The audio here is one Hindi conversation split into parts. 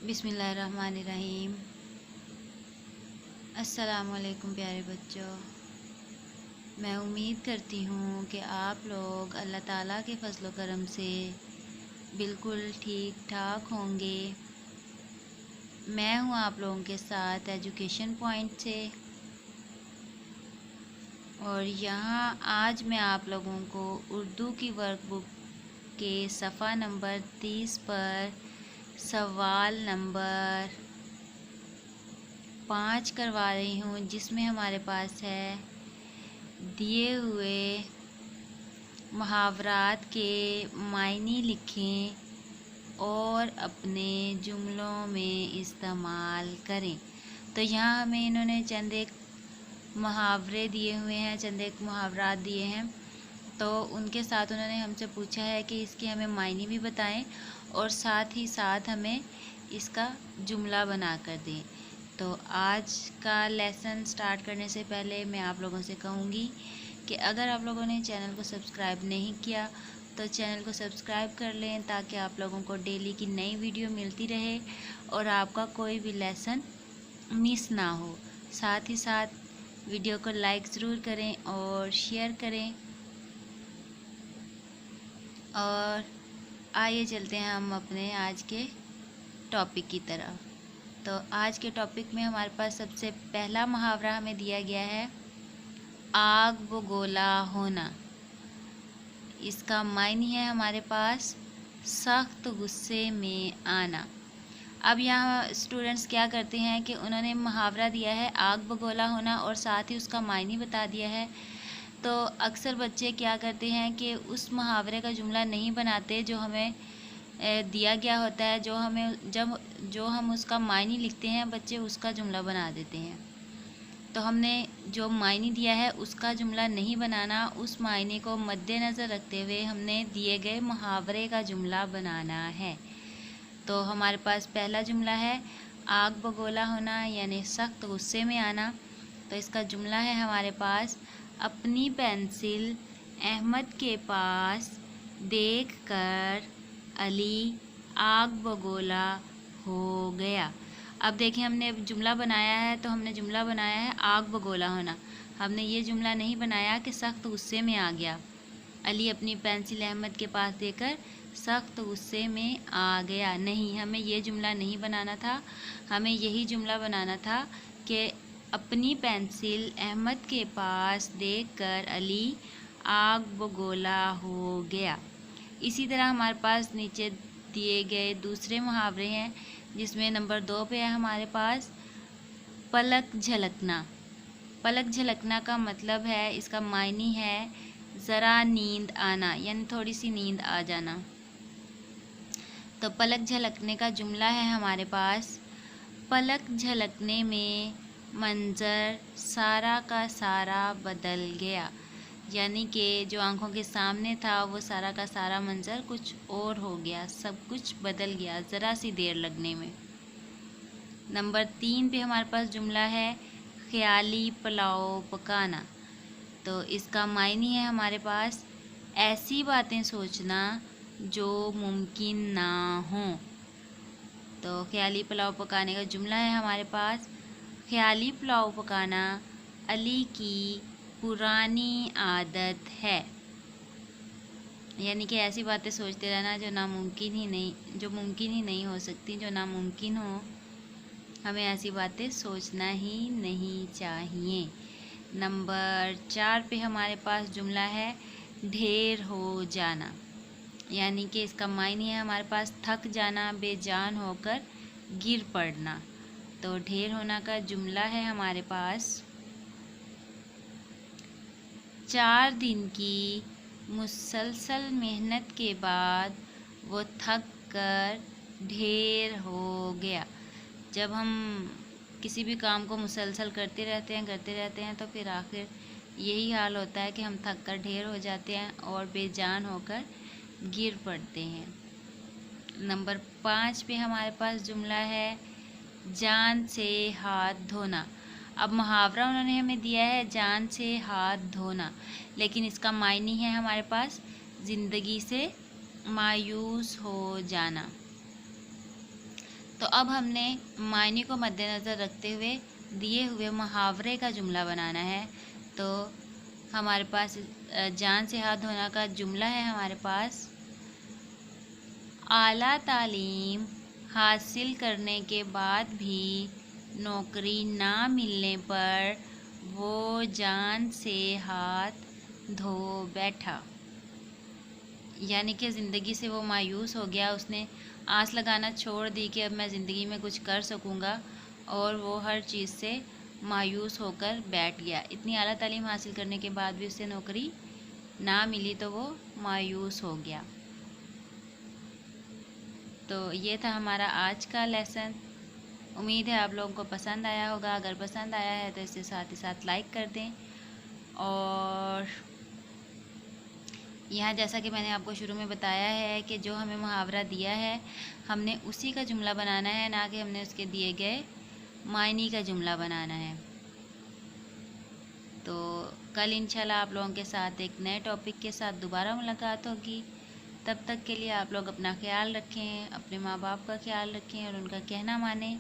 बिस्मिल्लाहिर्रहमानिर्रहीम। अस्सलामुअलैकुम प्यारे बच्चों, मैं उम्मीद करती हूँ कि आप लोग अल्लाह ताला के फजल करम से बिल्कुल ठीक ठाक होंगे। मैं हूँ आप लोगों के साथ एजुकेशन पॉइंट से, और यहाँ आज मैं आप लोगों को उर्दू की वर्कबुक के सफ़ा नंबर 30 पर सवाल नंबर 5 करवा रही हूँ, जिसमें हमारे पास है दिए हुए मुहावरात के मायने लिखें और अपने जुमलों में इस्तेमाल करें। तो यहाँ हमें इन्होंने चंद एक मुहावरे दिए हुए हैं, चंद एक मुहावरात दिए हैं। तो उनके साथ उन्होंने हमसे पूछा है कि इसके हमें मायने भी बताएं और साथ ही साथ हमें इसका जुमला बना कर दें। तो आज का लेसन स्टार्ट करने से पहले मैं आप लोगों से कहूँगी कि अगर आप लोगों ने चैनल को सब्सक्राइब नहीं किया तो चैनल को सब्सक्राइब कर लें, ताकि आप लोगों को डेली की नई वीडियो मिलती रहे और आपका कोई भी लेसन मिस ना हो। साथ ही साथ वीडियो को लाइक ज़रूर करें और शेयर करें। और आइए चलते हैं हम अपने आज के टॉपिक की तरफ। तो आज के टॉपिक में हमारे पास सबसे पहला मुहावरा हमें दिया गया है आग बगोला होना। इसका मायने है हमारे पास सख्त गुस्से में आना। अब यहाँ स्टूडेंट्स क्या करते हैं कि उन्होंने मुहावरा दिया है आग बगोला होना और साथ ही उसका मायने बता दिया है। तो अक्सर बच्चे क्या करते हैं कि उस मुहावरे का जुमला नहीं बनाते जो हमें दिया गया होता है। जो हम उसका मायने लिखते हैं, बच्चे उसका जुमला बना देते हैं। तो हमने जो मायने दिया है उसका जुमला नहीं बनाना, उस मायने को मद्देनज़र रखते हुए हमने दिए गए मुहावरे का जुमला बनाना है। तो हमारे पास पहला जुमला है आग बगोला होना, यानी सख्त गुस्से में आना। तो इसका जुमला है हमारे पास अपनी पेंसिल अहमद के पास देख कर अली आग बगोला हो गया। अब देखिए, हमने जुमला बनाया है, तो हमने जुमला बनाया है आग बगोला होना। हमने ये जुमला नहीं बनाया कि सख्त गुस्से में आ गया। अली अपनी पेंसिल अहमद के पास देकर सख्त गुस्से में आ गया। नहीं, हमें ये जुमला नहीं बनाना था। हमें यही जुमला बनाना था कि अपनी पेंसिल अहमद के पास देखकर अली आग बगोला हो गया। इसी तरह हमारे पास नीचे दिए गए दूसरे मुहावरे हैं, जिसमें नंबर 2 पे है हमारे पास पलक झलकना। पलक झलकना का मतलब है, इसका मायने है ज़रा नींद आना, यानी थोड़ी सी नींद आ जाना। तो पलक झलकने का जुमला है हमारे पास पलक झलकने में मंजर सारा का सारा बदल गया। यानी कि जो आंखों के सामने था वो सारा का सारा मंजर कुछ और हो गया, सब कुछ बदल गया ज़रा सी देर लगने में। नंबर 3 पे हमारे पास जुमला है ख्याली पुलाव पकाना। तो इसका मायने है हमारे पास ऐसी बातें सोचना जो मुमकिन ना हो। तो ख्याली पुलाव पकाने का जुमला है हमारे पास ख्याली पुलाव पकाना अली की पुरानी आदत है। यानी कि ऐसी बातें सोचते रहना जो मुमकिन ही नहीं हो सकती, जो नामुमकिन हो, हमें ऐसी बातें सोचना ही नहीं चाहिए। नंबर 4 पे हमारे पास जुमला है ढेर हो जाना। यानी कि इसका मायने है हमारे पास थक जाना, बेजान होकर गिर पड़ना। तो ढेर होना का जुमला है हमारे पास 4 दिन की मुसलसल मेहनत के बाद वो थक कर ढेर हो गया। जब हम किसी भी काम को मुसलसल करते रहते हैं तो फिर आखिर यही हाल होता है कि हम थक कर ढेर हो जाते हैं और बेजान होकर गिर पड़ते हैं। नंबर 5 पे हमारे पास जुमला है जान से हाथ धोना। अब मुहावरा उन्होंने हमें दिया है जान से हाथ धोना, लेकिन इसका मायने है हमारे पास ज़िंदगी से मायूस हो जाना। तो अब हमने मायने को मद्देनज़र रखते हुए दिए हुए मुहावरे का जुमला बनाना है। तो हमारे पास जान से हाथ धोना का जुमला है हमारे पास, आला तालीम हासिल करने के बाद भी नौकरी ना मिलने पर वो जान से हाथ धो बैठा। यानी कि ज़िंदगी से वो मायूस हो गया, उसने आस लगाना छोड़ दी कि अब मैं ज़िंदगी में कुछ कर सकूँगा, और वो हर चीज़ से मायूस होकर बैठ गया। इतनी आला तालीम हासिल करने के बाद भी उसे नौकरी ना मिली तो वो मायूस हो गया। तो ये था हमारा आज का लेसन। उम्मीद है आप लोगों को पसंद आया होगा। अगर पसंद आया है तो इसे साथ ही साथ लाइक कर दें। और यहाँ जैसा कि मैंने आपको शुरू में बताया है कि जो हमें मुहावरा दिया है हमने उसी का जुमला बनाना है, ना कि हमने उसके दिए गए मायने का जुमला बनाना है। तो कल इंशाल्लाह आप लोगों के साथ एक नए टॉपिक के साथ दोबारा मुलाकात होगी। तब तक के लिए आप लोग अपना ख्याल रखें, अपने माँ बाप का ख्याल रखें और उनका कहना मानें।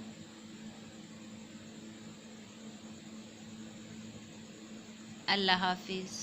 अल्लाह हाफिज़।